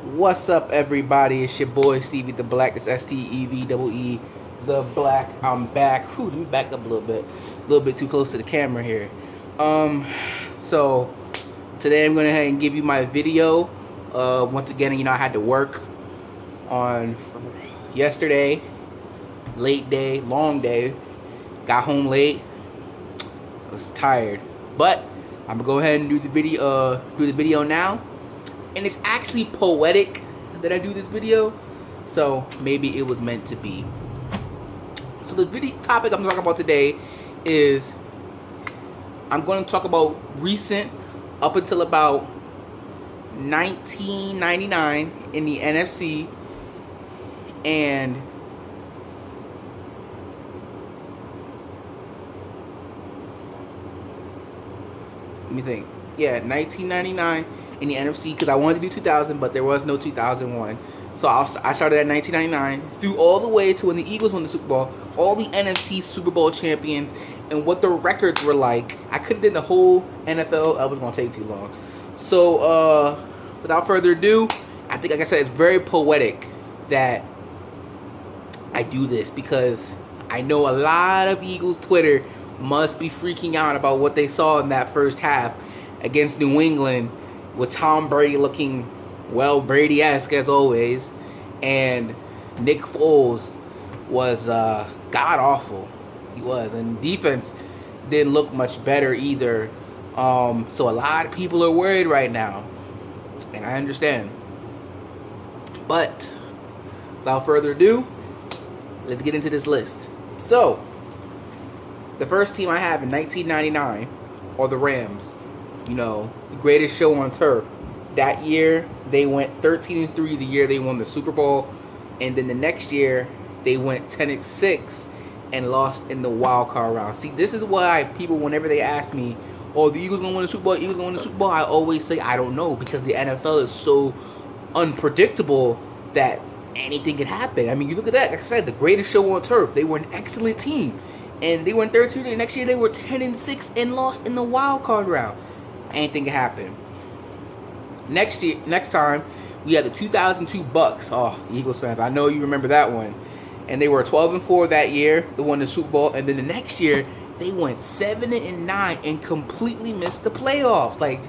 What's up, everybody? It's your boy Stevie the Black. It's STEVEE the Black. I'm back. Whew, let me back up a little bit too close to the camera here. So today I'm gonna go ahead and give you my video. Once again, I had to work on yesterday, late day, long day. Got home late. I was tired, but I'm gonna go ahead and do the video now. And it's actually poetic that I do this video, so maybe it was meant to be. So the video topic I'm talking about today is I'm going to talk about recent, up until about 1999 in the NFC, and let me think. Yeah, 1999 in the NFC, because I wanted to do 2000, but there was no 2001. So I started at 1999 through all the way to when the Eagles won the Super Bowl, all the NFC Super Bowl champions, and what the records were like. I could have done the whole NFL. That was going to take too long. So without further ado, I think, like I said, it's very poetic that I do this, because I know a lot of Eagles Twitter must be freaking out about what they saw in that first half against New England, with Tom Brady looking, well, Brady-esque as always, and Nick Foles was god-awful. He was, and defense didn't look much better either. So a lot of people are worried right now, and I understand. But without further ado, let's get into this list. So the first team I have in 1999 are the Rams. You know, the greatest show on turf. That year, they went 13-3 the year they won the Super Bowl. And then the next year, they went 10-6 and lost in the wild card round. See, this is why people, whenever they ask me, oh, the Eagles going to win the Super Bowl, Eagles going to win the Super Bowl, I always say, I don't know, because the NFL is so unpredictable that anything can happen. I mean, you look at that. Like I said, the greatest show on turf. They were an excellent team. And they went 13, and next year they were 10-6 and lost in the wild card round. Anything can happen. Next time, we had the 2002 Bucks. Oh, Eagles fans, I know you remember that one. And they were 12-4 that year. They won the Super Bowl, and then the next year they went 7-9 and completely missed the playoffs. Like,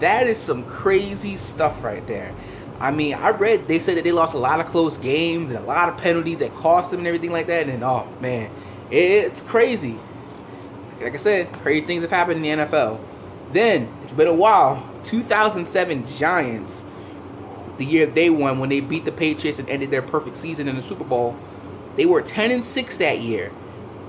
that is some crazy stuff right there. I mean, I read they said that they lost a lot of close games and a lot of penalties that cost them and everything like that. And oh man, it's crazy. Like I said, crazy things have happened in the NFL. Then, it's been a while, 2007 Giants, the year they won, when they beat the Patriots and ended their perfect season in the Super Bowl, they were 10-6 that year.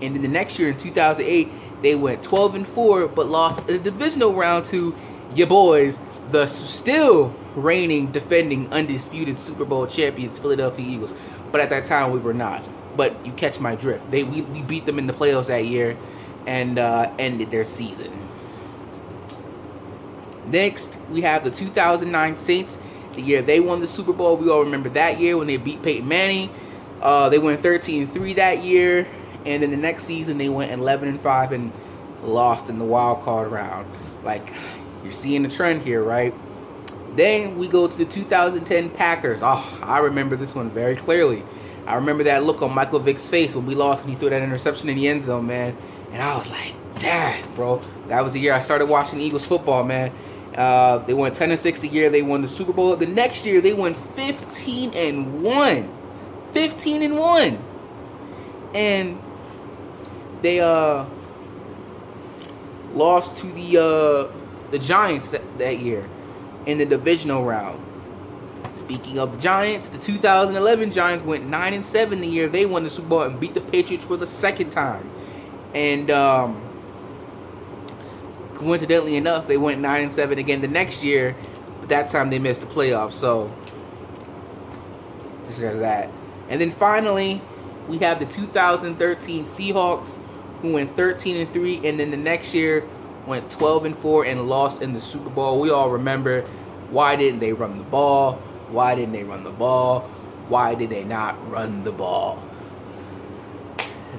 And then the next year, in 2008, they went 12-4, but lost in the divisional round to your boys, the still reigning, defending, undisputed Super Bowl champions, Philadelphia Eagles. But at that time, we were not. But you catch my drift. We beat them in the playoffs that year and ended their season. Next, we have the 2009 Saints, the year they won the Super Bowl. We all remember that year when they beat Peyton Manning. They went 13-3 that year, and then the next season they went 11-5 and lost in the wild card round. Like, you're seeing the trend here, right? Then we go to the 2010 Packers. Oh, I remember this one very clearly. I remember that look on Michael Vick's face when we lost, when he threw that interception in the end zone, man. And I was like, dang, bro. That was the year I started watching Eagles football, man. They went 10-6 the year they won the Super Bowl. The next year they went 15-1. 15-1. And they lost to the Giants that year in the divisional round. Speaking of the Giants, the 2011 Giants went 9-7 the year they won the Super Bowl and beat the Patriots for the second time. And coincidentally enough, they went 9-7 again the next year, but that time they missed the playoffs. So this is that. And then finally, we have the 2013 Seahawks, who went 13-3, and then the next year went 12-4 and lost in the Super Bowl. We all remember, why didn't they run the ball? Why didn't they run the ball? Why did they not run the ball?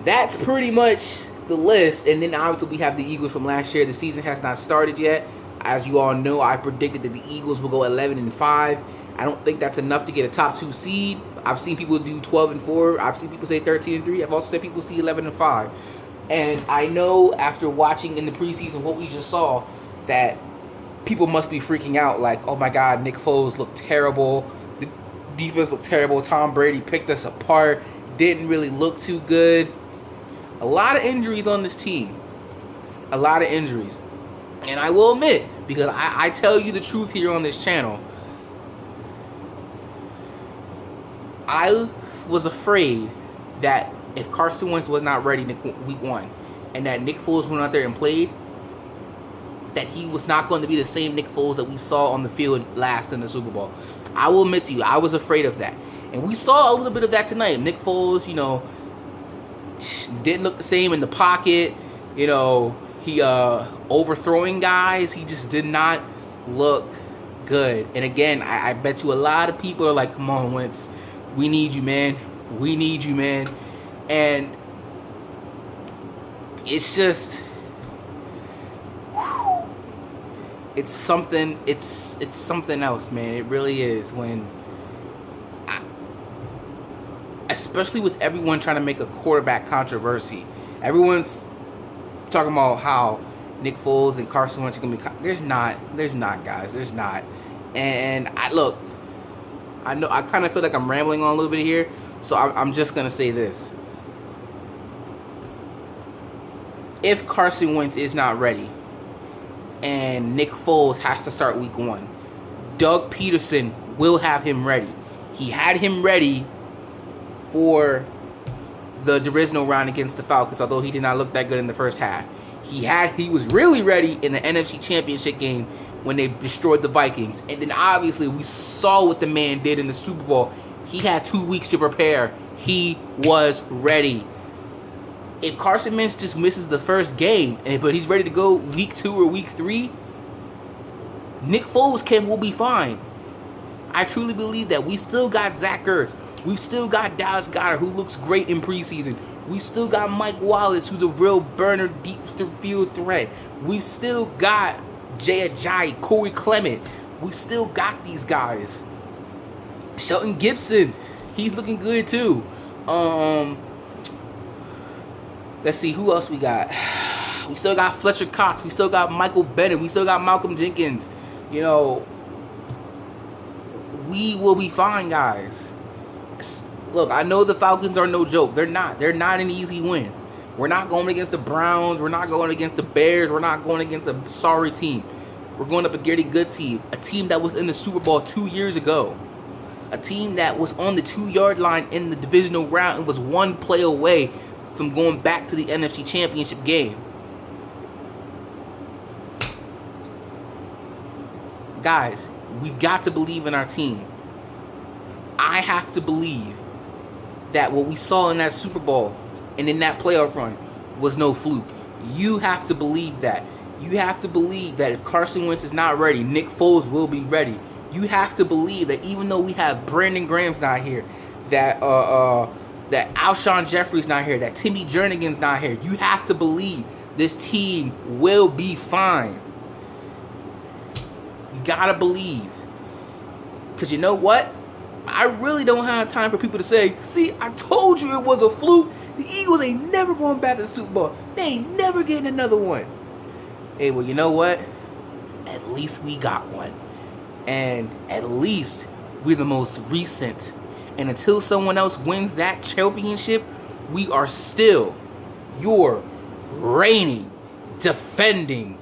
That's pretty much the list. And then obviously we have the Eagles from last year. The season has not started yet. As you all know, I predicted that the Eagles will go 11-5. I don't think that's enough to get a top 2 seed. I've seen people do 12-4. I've seen people say 13-3. I've also seen people see 11-5. And I know after watching in the preseason what we just saw that people must be freaking out like, oh my God, Nick Foles looked terrible. The defense looked terrible. Tom Brady picked us apart. Didn't really look too good. A lot of injuries on this team. A lot of injuries. And I will admit, because I tell you the truth here on this channel, I was afraid that if Carson Wentz was not ready week 1 and that Nick Foles went out there and played, that he was not going to be the same Nick Foles that we saw on the field last in the Super Bowl. I will admit to you, I was afraid of that. And we saw a little bit of that tonight. Nick Foles, didn't look the same in the pocket. He overthrowing guys. He just did not look good. And again, I bet you a lot of people are like, come on, Wentz. We need you, man. We need you, man. And it's just... It's something else, man. It really is. Especially with everyone trying to make a quarterback controversy. Everyone's talking about how Nick Foles and Carson Wentz are going to be... There's not, guys. There's not. And I know I kind of feel like I'm rambling on a little bit here, so I'm just going to say this. If Carson Wentz is not ready and Nick Foles has to start week 1, Doug Peterson will have him ready. He had him ready for the divisional round against the Falcons, although he did not look that good in the first half. He was really ready in the NFC Championship game when they destroyed the Vikings. And then obviously we saw what the man did in the Super Bowl. He had 2 weeks to prepare. He was ready. If Carson Wentz just misses the first game, but he's ready to go week 2 or week 3, Nick Foles will be fine. I truly believe that. We still got Zach Ertz. We've still got Dallas Goedert, who looks great in preseason. We've still got Mike Wallace, who's a real burner, deep field threat. We've still got Jay Ajayi, Corey Clement. We've still got these guys. Shelton Gibson, he's looking good too. Let's see, who else we got? We still got Fletcher Cox. We still got Michael Bennett. We still got Malcolm Jenkins. We will be fine, guys. Look, I know the Falcons are no joke. They're not. They're not an easy win. We're not going against the Browns. We're not going against the Bears. We're not going against a sorry team. We're going up against a good team. A team that was in the Super Bowl 2 years ago. A team that was on the 2-yard line in the divisional round and was 1 play away from going back to the NFC Championship game. Guys, we've got to believe in our team. I have to believe that what we saw in that Super Bowl and in that playoff run was no fluke. You have to believe that. You have to believe that if Carson Wentz is not ready, Nick Foles will be ready. You have to believe that even though we have Brandon Graham's not here, that Alshon Jeffrey's not here, that Timmy Jernigan's not here, you have to believe this team will be fine. You gotta believe. Because you know what? I really don't have time for people to say, see, I told you it was a fluke. The Eagles ain't never going back to the Super Bowl. They ain't never getting another one. Hey, well, you know what? At least we got one. And at least we're the most recent. And until someone else wins that championship, we are still your reigning, defending,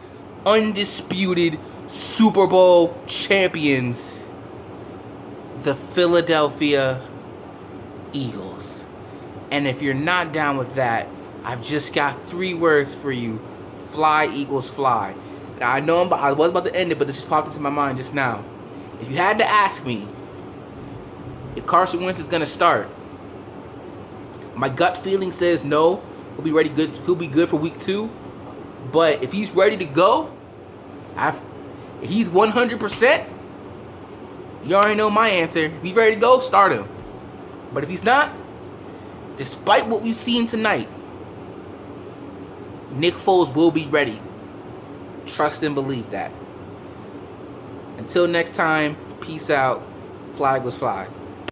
undisputed Super Bowl champions, the Philadelphia Eagles. And if you're not down with that, I've just got 3 words for you. Fly, Eagles, fly. Now, I know I was about to end it, but it just popped into my mind just now. If you had to ask me if Carson Wentz is going to start, my gut feeling says no. He'll be ready good. He'll be good for week 2. But if he's ready to go, if he's 100%, you already know my answer. If he's ready to go, start him. But if he's not, despite what we've seen tonight, Nick Foles will be ready. Trust and believe that. Until next time, peace out. flag was flag.